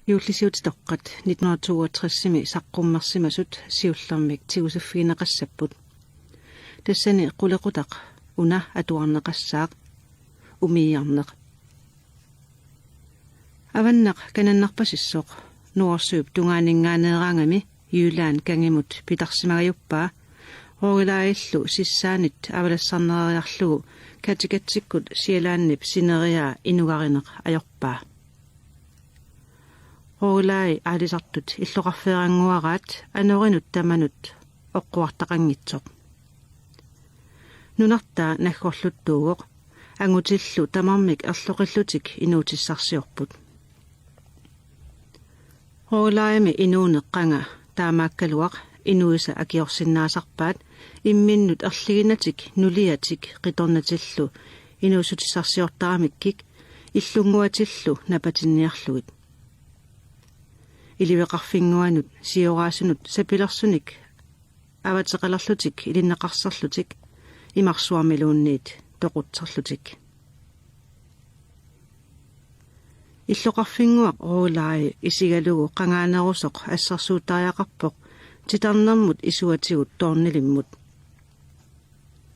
Juullisiutitoqqat 1962-simi saqqummersimasut siullermik tigusaffiineqassapput. Tassani qulequtaq una atuarneqassaaq umiiarneq. Avannaq kanannarpasissoq nuorsuup tungaaninngaaneeraangami Jylland kangimut pitarsimagayuppaa Rogilaillu sissaanit avalassarneriarlugu katikatsikkut sialaannip sineriaa inugarineq ajorpaa. Rogilai aalisartut illoqarfeeranguaraat anorinut tamanut oqquartaqangitsoq. Nunartaa naggorluttuugoq angutillu tamarmik erloqillutik inuutissarsiorput. Rogilaimi inuuneqqanga taamaakkaluaq inuisa akiorsinnaasarpaat imminnut erliginatik nuliatik qitornatillu inuusutissarsiortaramikkik illunguatillu napatinniarlugit. Iliveqarfinguanut sioraasunut sapilersunik avateqalerlutik ilinneqarsarlutik imarsuarmiluunniit toqutserlutik. Illoqarfinguaq Rogilai isigalugu qangaanerusoq assarsuutariaqarpoq titarnermut isuatigut toornilimmut.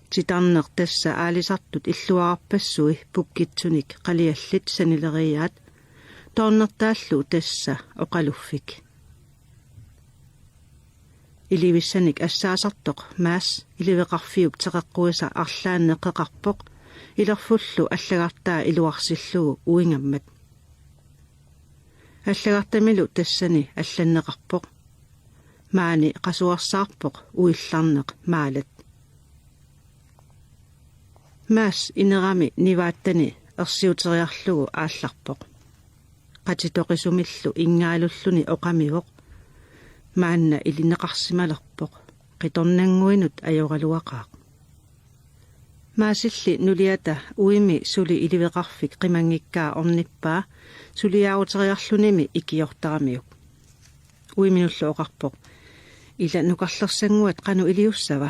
Titarneq tassa aalisartut illuararpassui pukkitsunik qaliallit sanileriaat toornertaallu tassa oqaluffik. Ilivissanik assaasartoq maas iliveqarfiup teqeqquisa arlaanneqeqarpoq ilerfullu allagartaa iluarsillugu uingammat. Allagartamilu tassani allanneqarpoq maani qasuarsaarpoq uillarneq maalat. Maas inerami nivaattani ersiuteriarlugu aallarpoq. Qatitoqisumillu ingaalulluni oqamivoq maanna ilineqarsimalerpoq qitornanguinut ajoraluaqaaq. Maasilli nuliata uimi suli iliveqarfik qimangikkaa ornippaa suliaaruteriarlunimi ikiortaramiuk. Uiminullu oqarpoq ila nuqarlersanguat qanu iliussava.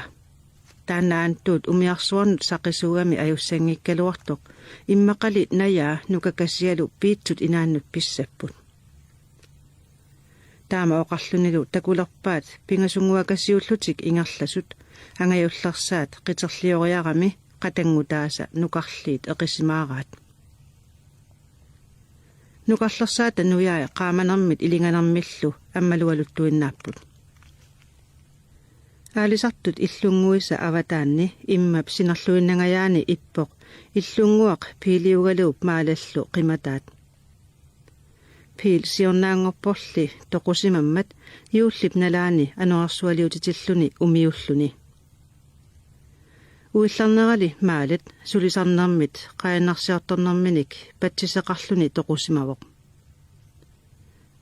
Taanaantuut umiarsuarnut saqisuugami ajussangikkaluartoq immaqali najaa nukakasialu piitsut inaannut pissapput. Taama oqarlunilu takulerpaat pingasunguakasiullutik ingerlasut angajullersaat qiterlioriarami qatangutaasa nuqarliit eqisimaaraat. Nuqarlersaata nujae qaamanermit ilinganermillu ammalualuttuinnaapput. Aalisartut illunguisa avataanni immap sinerluinnangajaani ippoq illunguaq piiliugaluup maalallu qimataat. Piil siornaangorporli toqusimammat juullip nalaani anuarsualiutitilluni umiulluni. Uillarnerali maalat sulisarnermit qayanarsiartornerminik patsiseqarluni toqusimavoq.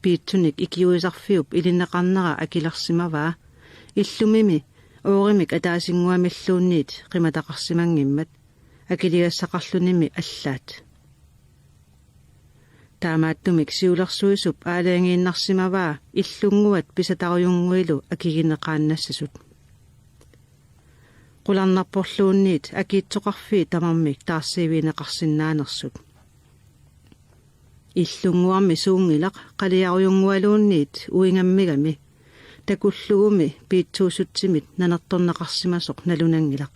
Piitsunik ikiuisarfiup ilinneqarnera akilarsimavaa illumimi oorimik ataasinguamilluunniit qimataqarsimangimmat akiligassaqarlunimi allaat. Taamaattumik siulersuisup aalaangiinnarsimavaa illunguat pisatarujunguilu akigineqaannassasut. Qularnarporluunniit akiitsoqarfii tamarmik taarsiiviineqarsinnaanersut. Illunguarmi suungilaq qaliarujungualuunniit uingammigami takullugumi piitsuusutsimit nanertorneqarsimasoq nalunangilaq.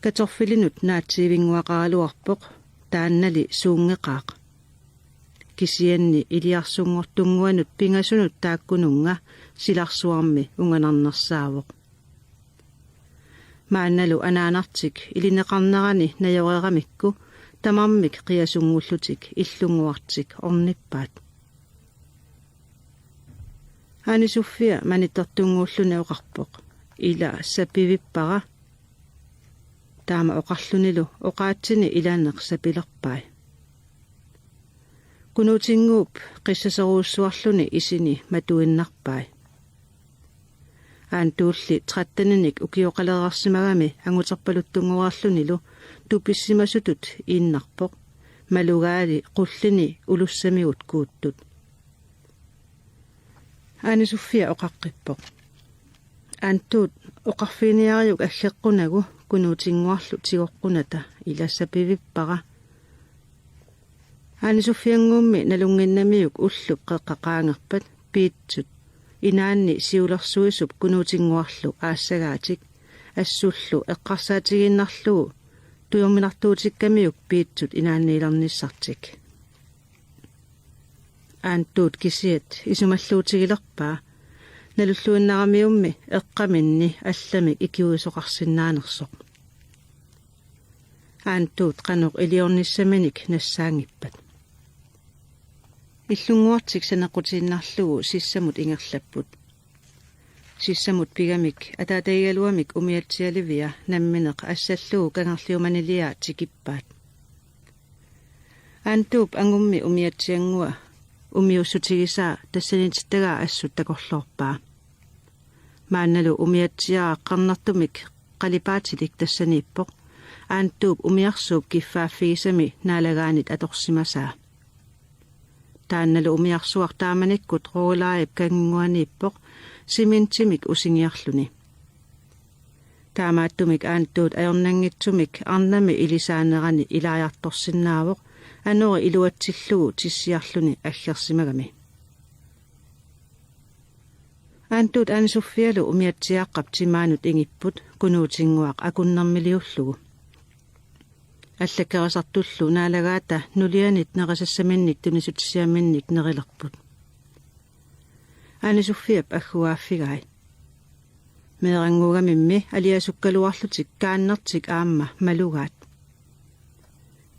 Katorfilinut naatsiivinguaqaraluarpoq taannali suungeqaaq. Kisianni iliarsunngortunguanut pingasunut taakkununga silarsuarmi unganarnersaavoq. Maannalu anaanartik ilineqarnerani najoreramikku tamarmik qiasungullutik illunguartik ornippaat. Aanisuffia manittortunguulluni oqarpoq ila sapivippara taama oqarlunilu oqaatsini ilaaneq sapilerpai. Kunuutinguup qissaseruussuarluni isini matuinnarpai. Aantuulli 13-nik ukioqalerarsimagami anguterpaluttunguarlunilu tupissimasutut iinnarpoq malugaali qullini ulussamigut kuuttut. Aanisuffia oqaqqippoq. Aantuut oqarfiiniariuk аллеққунагу кунуутингуарлу тигоққуната илассапивиппара Aanisuffianguummi nalunginnamiuk ullup qeqqaqaangerpat piitsut inaanni siulersuisup kunuutinguarlu aassagaatik assullu eqqarsaatiginnarlugu tujorminartuutikkamiuk piitsut inaanniilernissartik aantuut kisiat isumalluutigilerpaa nalulluinnaramiummi eqqaminni allamik ikiuisoqarsinnaanersoq aantuut qanuq iliornissaminik nassaangippat illunguartik sanequtiinnarlugu sissamut ingerlapput sissamut pigamik ataataigaluamik umiatsialivia nammineq assallugu kangerliumanilia tikippaat aantuup angummi umiatsiangua umiussutigisaa tassanitittagaa assut takorlorpaa maannalu umiatsiaa qarnartumik qalipaatilik tassaniippoq aantuup umiarsuup kiffaafigisami naalagaanit atorsimasaa taannalu umiarsuartaamanikkut roolaayip kanginguaniippoq simintimik usingiarluni taamaattumik aantuut ajornangitsumik arnami ilisaanerani ilaajartorsinnaavoq anori iluatsillugu tissiarluni aggersimagami aantuut aanisuffialu umiatsiaaqqap timaanut ingipput kunuutinguaq akunnermiliullugu аллаккерасартуллу наалагаата нулианит неқасассаминник тунисутсиаминник нериlerput анисуффиап аггуааффигай меэрангугамимми алиасуккалуарлутик кааннертик аама малугаат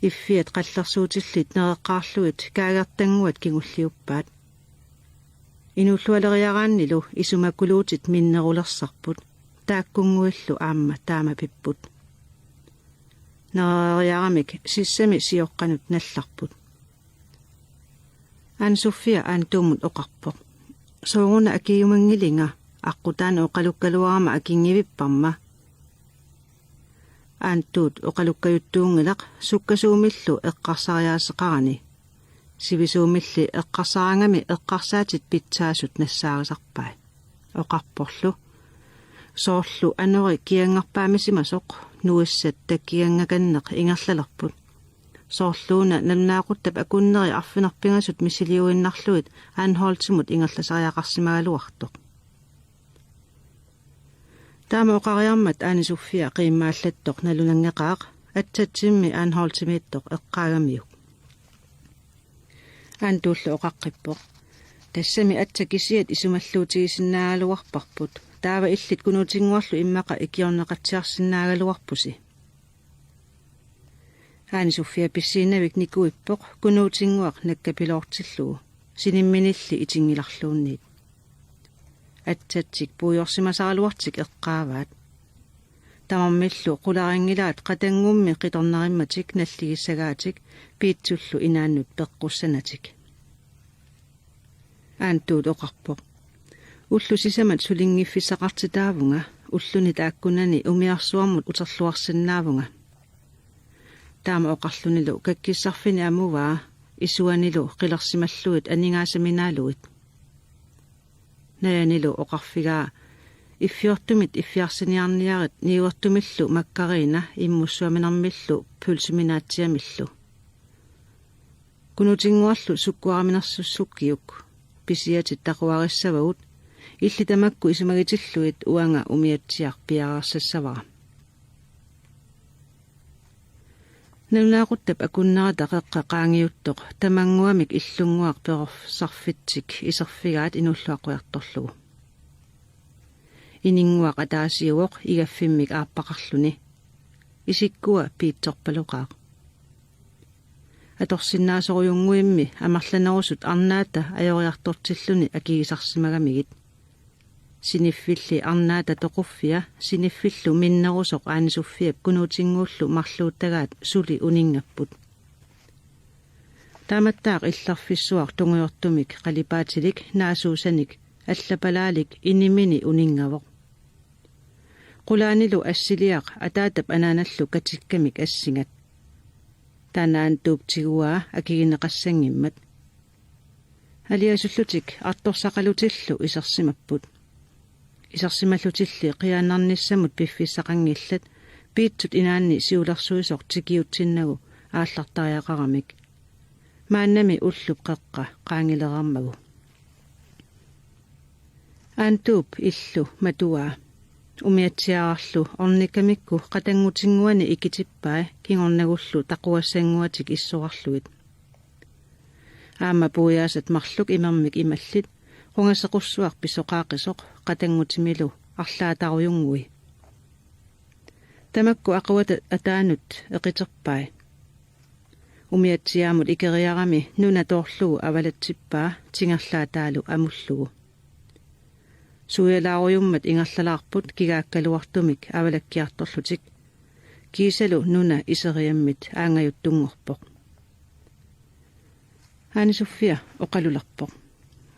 иффиат қаллерсуутиллит нереққарлуит каагертангуат кигуллиуппаат инуллуалериарааннилу исумаккулуутит миннерулерсарпут тааккунгуиллу аама таама пиппут нариарамик сиссами сиоққанут налларпут анисуффиа аантуумут оқарпоқ сооруна акиумангилинга аққутаана оқалуккалуарама акингивиппарма аантуут оқалуккаюттуунгилақ суккасуумиллу эққарсариаасеқарани сивисуумилли эққарсарангами эққарсаатит питсаасут нассаарисарпай оқарпорлу соорлу анори киангарпаамисимасоқ нуиссат таккиангаканнеқ ингерлалерпут соорлууна намнаақуттап акуннери арфинерпингасут мисилиуиннарлуит аанхоолтимут ингерласариақарсимагалуартоқ таама оқариармат аанисуффиа қииммааллаттоқ налунангеқаақ атсатсимми аанхоолтимииттоқ эққаагамиук аантууллу оқаққиппоқ тассами атсакисиат исумаллуутигисиннаагалуарпарпут таава иллит кунуутингуарлу иммақа икиорнеқатсиарсиннаагалуарпуси аанисуффиа писсиинавик никуиппоқ кунуутингуақ наккапилоортиллугу синимминилли итингиларлуунниит атсатсик пуйорсимасаралуартик эққааваат тамармиллу қуларингилаат қатангумми қиторнаримматик наллигиссагаатик пиитсуллу инааннут пеққуссанатик аантуут оқарпоқ уллу сисамат сулингиффисақартитаавунга уллуни тааккунани умиарсуармут утерлуарсинаавунга таама оқарлунилу каккиссарфини амуваа исуанилу қилерсималлуит анигаасаминаалуит наянилу оқарфигаа иффиортумит иффиарсиниарниарит ниуертумиллу маккарина иммуссуаминармиллу пулсиминаатсиамиллу кунутингуарлу суккуараминерсуссуккиук писиатит тақуариссавагут иллитамакку исумагитиллуит уанга умиатсиар пиараарсассавара налунаақуттап акуннерата қеққақаангиуттоқ тамангуамик иллунгуақ перорсарфитсик исерфигаат инуллуаққуярторлугу инингуақ атаасиуоқ игаффиммик ааппақарлуни исиккуа пиитсорпалуқаақ аторсиннаасоруйунгуимми амарланерусут арнаата аёриартортиллуни акигисарсимагамигит синиффилли арнаата тоқуффиа синиффиллу миннерусоқ аанисуффиап кунуутингууллу марлууттагаат сули унингаппут тааматтаақ илларфиссуар тунгуйортумик қалипаатилик наасуусаник аллапалаалик инимини унингавоқ qulaanilu assiliaq ataatap anaaналлу катиккамик ассигат танаан тууптигуа акигинеқассангиммат алиасуллутик арторсақалутиллу исерсимаппут исерсималлутилли қиааннарниссамут пиффиссақангиллат пиитсут инаанни сиулерсуисоқ тикиутсиннагу ааллартариақарамик Maannami ullup qeqqa qaangilerammagu. Aantuup illu matua. Umiatsiaarlu ornikamikku qatangutinguani ikitippai kingornagullu taquassanguatik issorarluit. Aama puiaasat marluk imermik imallit qungasequssuaq pisoqaaqisoq qatangutimilu arlaataaruyungui. Tamakku aqwata ataanut eqiterpai. Umiatsiaamut ikeriarami nuna toorlugu avalatsippaa tingerlaataalu amullugu. Suujalaaruyummat ingerlalaarput kigaakkaluartumik avalakkiartorlutik kiisalu nuna iseriammit aangajuttunngorpoq. Aani Sofia oqalularpoq.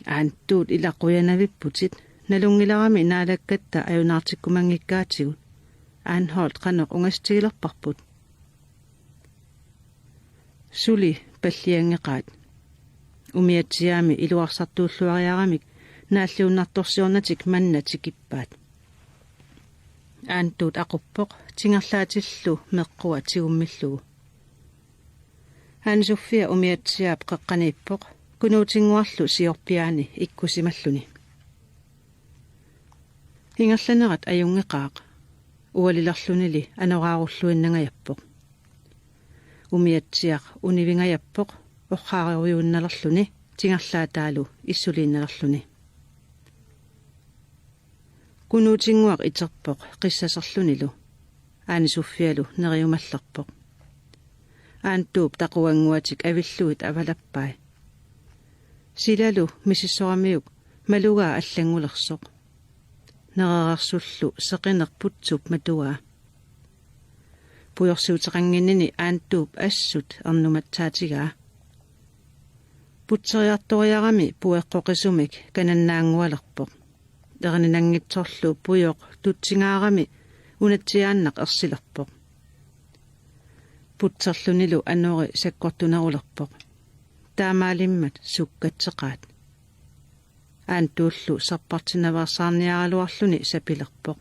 Aantuut ilaqquyanavipputit nalungilarami naalakkatta ajunaartikkumangikkaatigut aanholt qanoq ungastigilerparput. Suli palliangeqaat. Umiatsiaami iluarsartuulluariaramik naalliunnartorsiornatik mannatikippaat. Aantuut aquppoq tingerlaatillu meqqua tigummillugu. Aani Sofia umiatsiaap qeqqaniippoq kunuutinguarlu siorpiaani ikkusimalluni. Ingerlanerat ajungeqaaq ualilarlunili anoraarulluinnangajappoq. Umiatsiaq univingajappoq oqqaariujuunnalerluni tingerlaataalu issuliinnalerluni. Kunuutinguaq iterpoq qissaserlunilu Aani Sofialu neriumallerpoq. Aantuup taquanguatik avilluit avalappai. Silalu misissoramiuk malugaa allangulersoq. Nererarsullu seqinerputsup matua. Pujorsuuteqanginnini aantuup assut ernumatsaatigaa. Putseriartoriarami pueqqoqisumik kanannaangualerpoq. Erinangitsorlu pujoq tutsigaarami unatsiaannaq ersilerpoq. Putserlunilu anori sakkortunerulerpoq. Taamaalimmat sukkatseqaat. Aantuullu serpartinavaarsaarniaraluarluni sapilerpoq.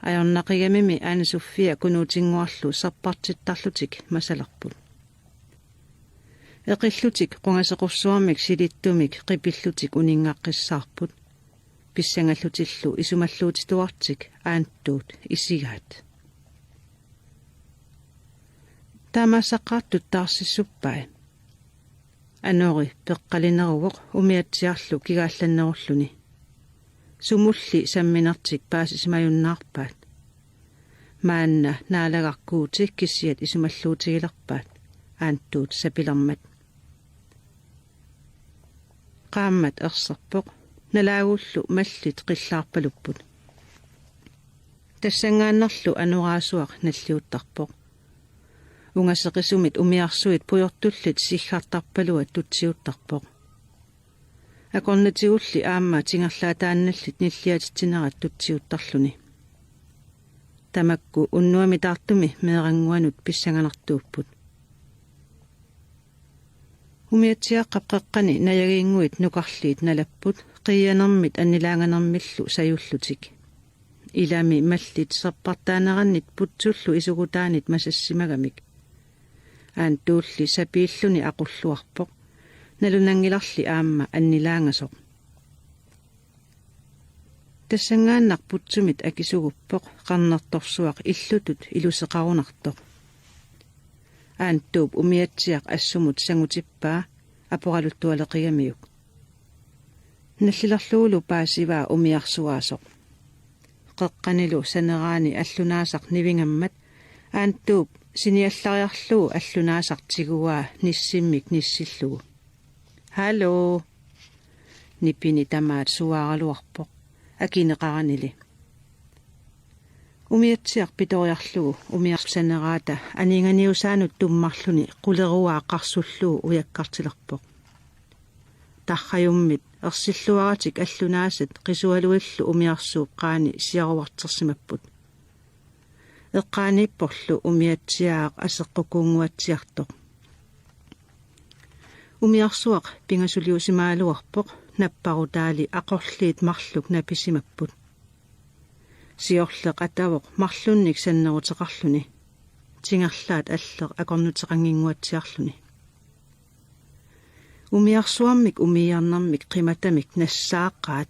Ajornaqigamimi Aani Sofia kunuutinguarlu serpartittarlutik masalerput. Eqillutik qungasequssuarmik silittumik qipillutik uningaqqissaarput. Pissangallutillu isumalluutituartik aantuut isigaat. Taamaasaqqaartut taarsissuppai. Anori peqqalineruvoq umiatsiarlu kigaallannerulluni. Sumulli samminartik paasismajunnaarpaat. Maanna naalagarkuutik kissiat isumalluutigilerpaat aantuut sapilermat. Qaammat erserpoq nalaagullu mallit qillaarpalupput. Tassangaannarlu anuraasuaq nalliuttarpoq. Ungaseqisumit umiarsuit pujortullit siggartarpaluat tutsiuttarpoq. Aqornatigulli aamma tingerlaataannallit nilliatittinerat tutsiuttarluni. Tamakku unnuami taartumi meeranguanut pissanganartuupput. Umiatsiaqqap qeqqani najagiinguit nuqarliit nalapput qiyanermit annilaanganermillu sajullutik. Ilami mallit serpartaanerannit putsullu isugutaanit masassimagamik. Aantuulli sapiilluni aqulluarpoq nalunangilarli aamma annilaangasoq. Tassangaannar putsumit akisuguppoq qarnertorsuaq illutut iluseqarunartoq. Aantuup umiatsiaq assumut sangutippaa aporaluttualeqigamiuk. Nallilerluulu paasivaa umiarsuaasoq. Qeqqanilu saneraani allunaasaq nivingammat aantuup siniallariarluu allunaasartiguaa nissimmik nissillugu. Hallo. Nipini tamaat suaaraluarpoq akineqaranili. Umiatsiaq pitoriarlugu umiarsaneraata aninganiusaanut tummarluni quleruaa qarsulluu ujakkartilerpoq. Tarrajummit ersilluaratik allunaasat qisualuillu umiarsuup qaani siaruartersimapput. Eqqaaniipporlu umiatsiaaq aseqqukuunguatsiartoq. Umiarsuaq pingasuliusimaaluarpoq napparutaali aqorliit marluk napisimapput. Siorleq atavoq marlunnik sanneruteqarluni. Tingerlaat alleq aqornuteqanginguatsiarluni. Umiarsuammik umiarnarmik qimatamik nassaaqqaat.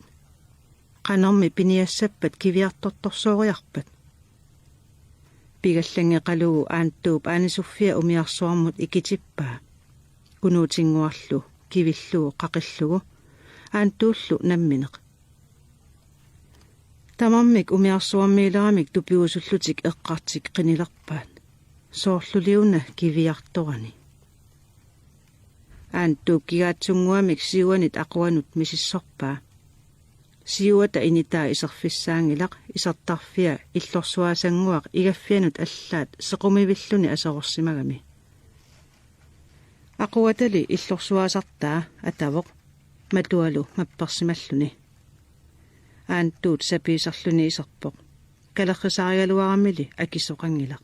Qanormi piniassappat kiviartortorsooriarpat. Pigallangeqalugu aanttuup aanisuffia umiarsuarmut ikitippaa. Kunuutinguarlu kivillugu qaqillugu aanttuullu nammineq. Tamammik umiarsuarmiileramik tupiusullutik eqqartik qinilerpaat. Soorluliuna kiviartorani. Aanttuup kigaatsunguamik siuanit aquanut misissorpaa. Siuata initaa iserfissaangilaq isertarfia illorsuasanguaq igaffianut allaat sequmivilluni asororsimagami. Aquatali illorsuasartaa atavoq matualu mappersimalluni. Aanttuut sapiisarluni iserpoq. Kalerrisarialuaramili akisoqangilaq.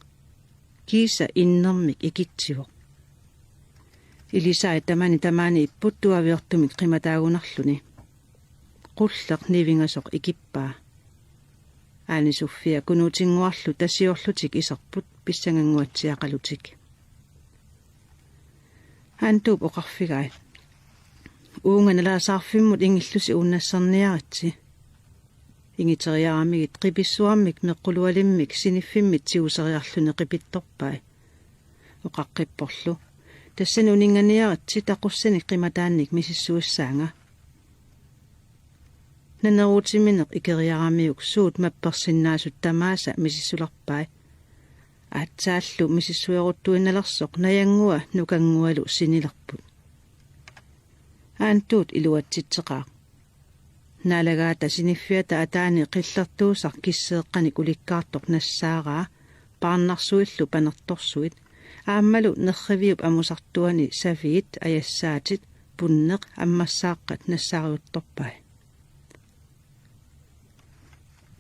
Kiisa innermik ikitsivoq. Ilisaa tamani ipputtuaviortumik qimataagunarluni. Qulleq nivingasoq ikippaa. Aanisuffia kunuutinguarlu tasiorlutik iserput pissanganguatsiaqalutik. Aanttuup oqarfigai. Uunganalaasarfimmut ingillusi uunnassarniaratsi. Ingiteriaramigit qipissuammik meqqulualimmik siniffimmit siuseriarluni qipittorpai. Oqaqqipporlu. Tassani uninganiaratsi taqussani qimataannik misissuissaanga. Naneruutimineq ikeriaramiuk suut mappersinnaasut tamaasa misissularpai. Aatsaallu misissueruttuinnalersoq najangua nukangualu sinilerput. Aanttuut iluatsitseqaaq. Naalagaata siniffiata ataani qillertuusaq kisseeqqanik ulikkaartoq nassaaraa paarnarsuillu panertorsuit aammalu nerriviup amusartuani saviit ajassaatit punneq ammassaaqqat nassaariuttorpai.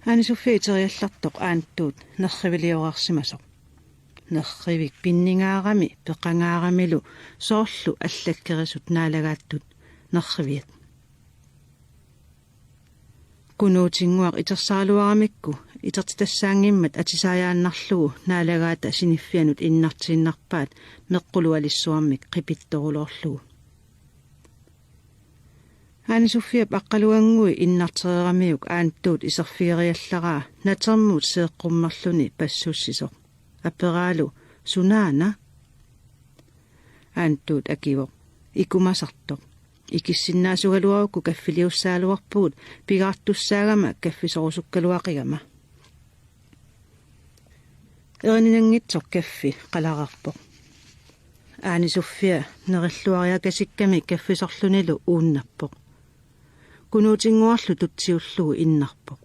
Aanisuffia iteriallartoq aanttuut nerriviliorarsimasoq. Nerrivik pinningaarami peqangaaramilu soorlu allakkerisut naalagaattut nerriviat. Kunuutinguaq itersaaluaramikku itertitassaangimmat atisaajaannarlugu naalagaata siniffianut innartiinnarpaat meqqulualissuarmik qipittorulorlugu. Aanisuffia paqqaluangui innartereeramiuk aanttuut iserfieriallaraa natermuut seeqqummerluni passussisoq. Aperaalu sunaana. Aanttuut akivoq ikumasartoq. Ikissinnaasugaluarukku kaffiliussaaluarpuut pigaartussaagama kaffisorusukkaluaqigama. Eriningitsoq kaffi qalararpoq. Aanisuffia nerilluariakasikkami kaffisorlunilu uunnappoq. Kunuutinguarlu tutsiullugu innarpoq.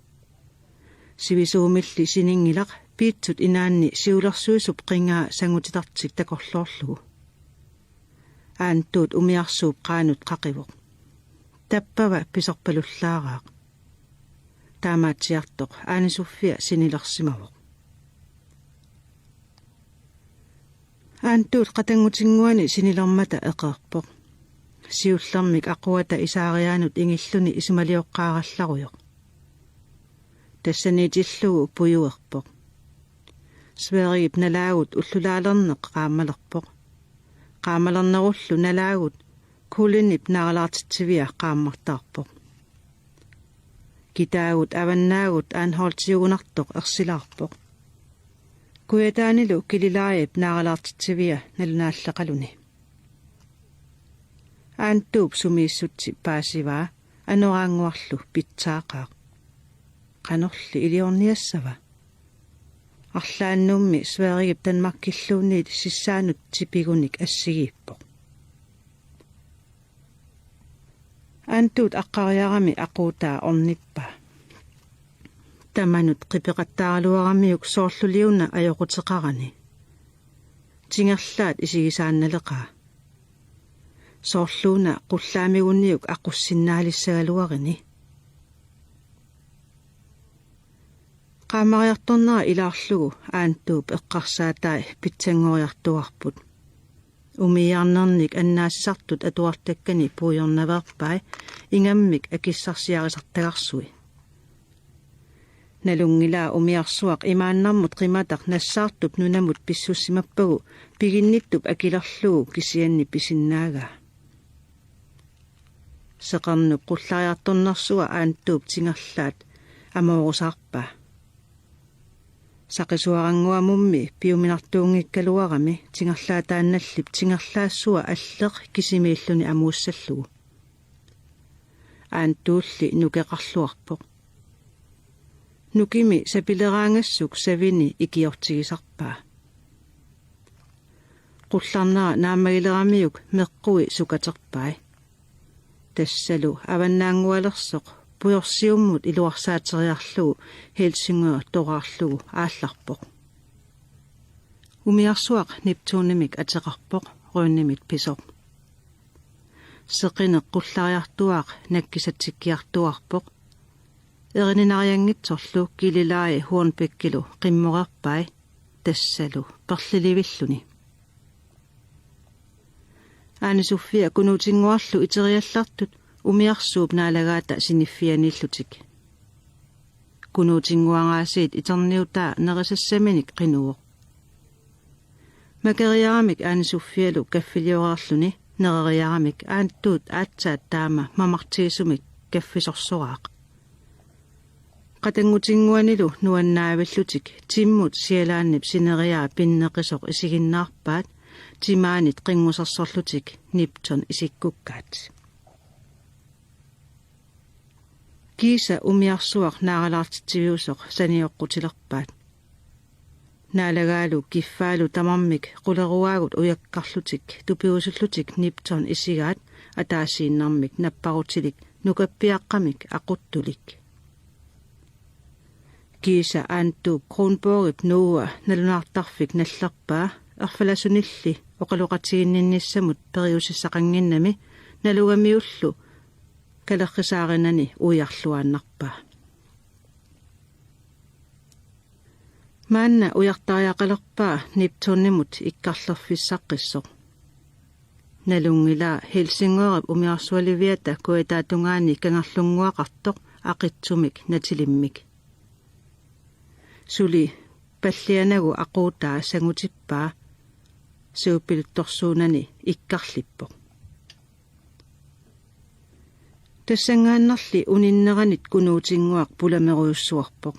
Sivisuumilli siningilaq piitsut inaanni siulersuisup qingaa sangutitartik takorluorlugu. Aanttuut umiarsuup qaanut qaqivoq. Tappava pisorpalullaaraaq. Taamaatsiartoq aanisuffia sinilersimavoq. Aanttuut qatangutinguani sinilermata eqeerpoq. Siullermik aquata isaariaanut ingilluni isumalioqqaarallarujoq. Tassaniitillugu pujuerpoq. Sverigip nalaagut ullulaalerneq qaammalerpoq. Qaamalernerullu nalaagut kuulinnip naaralaartitsivia qaammartaarpoq. Kitaagut avannaagut aanhooltiugunartoq ersilaarpoq. Kuyataanilu kililaayip naaralaartitsivia nalunaallaqaluni. Aanttuup sumiissutsi paasivaa anoraanguarlu pitsaaqaaq. Qanorli iliorniassava. Arlaannummi Sverigip Danmarkilluunniit sissaanut tipigunik assigiippoq. Aanttuut aqqariarami aquutaa ornippaa. Tamanut qipeqattaaraluaramiuk soorluliuna ajoquteqarani. Tingerlaat isigisaannaleqaa. Soorluuna qullaamigunniuk aqussinnaalisagaluarini. Qaamariartornera ilaarlugu aanttuup eqqarsaatai pitsangoriartuarput. Umiarnernik annaasisartut atuartakkani puujornaverpai ingammik akissarsiarisartagarsui. Nalungilaa umiarsuaq imaannarmut qimataq nassaartup nunamut pissussimappagu piginnittup akilerlugu kisianni pisinnaagaa. seqarnu qullariartornersuga aanttuup tingerlaat amoorusaarpaa saqisuaranguamummi piuminartuungikkaluarami tingerlaataannallip tingerlaassua alleq kisimiilluni amuussallugu aanttuulli nukeqarluarpoq nukimi sapileraangassuk savini ikiortigisarpaa qullarnera naamagileramiuk meqqui sukaterpai tassalu avannaangualersoq pujorsiummut iluarsaateriarlugu Helsingør toraarlugu aallarpoq umiarsuaq Neptunimik ateqarpoq ruunnimit pisoq seqine qullariartuaq nakkisatikkiartuarpoq erinariangitsorlu kililai Hornbækkilu qimmoqarpai tassalu perlilivilluni Anne-Sophia kunuutinguarlu iteriallartut umiarsuup naalagaata siniffianillutik kunuutinguangaasiit iterniutaa nerisasaminik qinuuq makeriaramik Anne-Sophialu kaffiliorarluni nereriaramik aanttuut aatsaat taama mamartiisumik kaffisorsoraaq qatangutinguanilu nuannaavillutik timmut sialaannip sineriaa pinneqisoq isiginnaarpaat timaanit qinngusarsorlutik Nipton isikkukkaat kiisa umiarsuaq naaralaartitiviusoq sanioqqutilerpaat naalagaalu kiffaalu tamarmik quleruaagut ujakkarlutik tupiusullutik Nipton isigaat ataasiinnarmik napparutilik nukappiaqqamik aquttulik kiisa aanttuup Kronborgip nuua nalunaartarfik nallerpaa erfalasunilli oqaluqatiginninnissamut periusissaqanginnami nalugamiullu kalerrisaarinani ujarluaannarpaa maanna ujartariaqalerpaa Neptunimut ikkarlerfissaqqissoq nalungilaa Helsingørip umiarsualiviata kuetaatungaani kangarlunguaqartoq aqitsumik natilimmik suli pallianagu aquutaa sangutippaa suupiluttorsuunani ikkarlippoq tassangaannarli uninneranit kunuutinguaq pulameruussuarpoq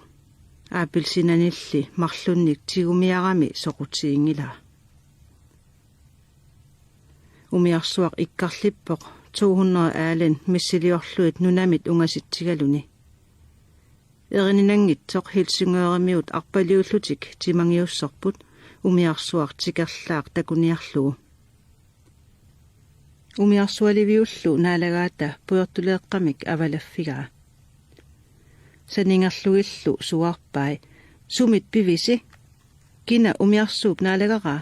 aapilsinanilli marlunnik tigumiarami soqutiingilaa umiarsuaq ikkarlippoq 200 aalen missiliorluit nunamit ungasittigaluni eriningangitsoq Helsingøramiut arpaliullutik timangiussorput umiarsuaq tikerlaaq takuniarlugu umiarsualiviullu naalagaata pujortuleeqqamik avalaffigaa saningerlugillu suarpai sumit pivisi kina umiarsuup naalagaraa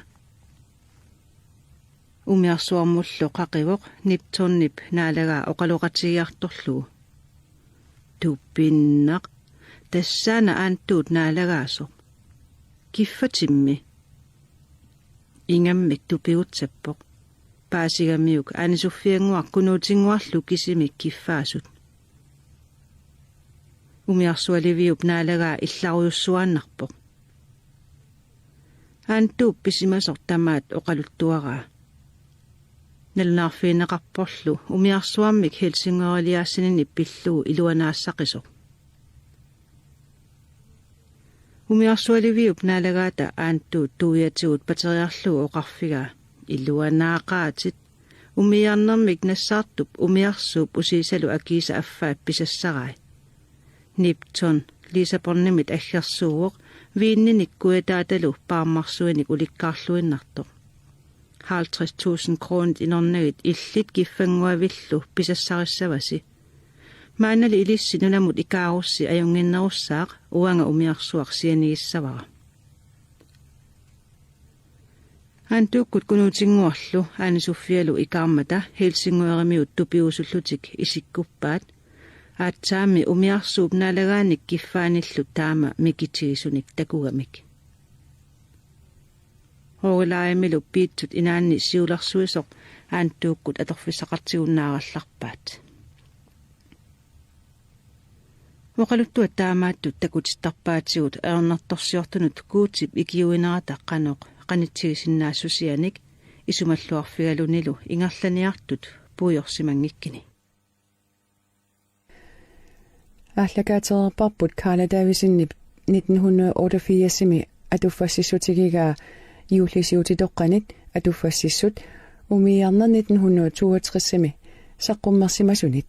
umiarsuarmullu qaqivoq Niptonnip naalagaa oqaluqatigiartorlugu tuppinnaq tassaana aanttuut naalagaasoq kiffatimmi ingammik tupiutsappoq paasigamiuk Anne-Sophianguaq kunuutinguarlu kisimik kiffaasut umiarsualiviup naalagaa illarujussuaannarpoq aanttuup pisimasoq tamaat oqaluttuaraa nalunarfiineqarporlu umiarsuammik Helsingøriliaassinini pilluu iluanaassaqisuq umiarsualiviup naalagaata aanttuut tuuyatigut pateriarlugu oqarfigaa illuanaaqaatit umiarnermik nassaartup umiarsuup usiisalu akiisa affaat pisassarai Nipton liisapornimit aggersuuoq viinninik kuetaatalu paammarsuinik ulikkaarluinnartoq 50.000 kronit inornagit illit kiffanguavillu pisassarissavasi maanali ilissi nunamut ikaarussi ajunginnerussaaq uanga umiarsuaq sianigissavara Antuukkut kunuutinguarlu Anne-Sophialu ikaarmata Helsingøramiut tupiusullutik isikkuppaat aatsaami umiarsuup naalagaanik kiffaanillu taama mikitiisunik takugamik hoogalaayamilu piitsut inaanni siularsuisoq aanttuukkut atorfissaqartigunnаарallarpaat oqaluttuat taamaattut takutittarpaatigut aernartorsiortunut kuutip ikiuinerata qanoq qanitsigisinnaassusianik isumalluarfigalunilu ingerlaniartut puujorsimangikkini ааллакаатерерпарпут Карла Дависиннип 1988-сими атуффассиссутигигаа иуллисиутитоққанит атуффассиссут умиарнер 1962-сими саққуммерсимасунит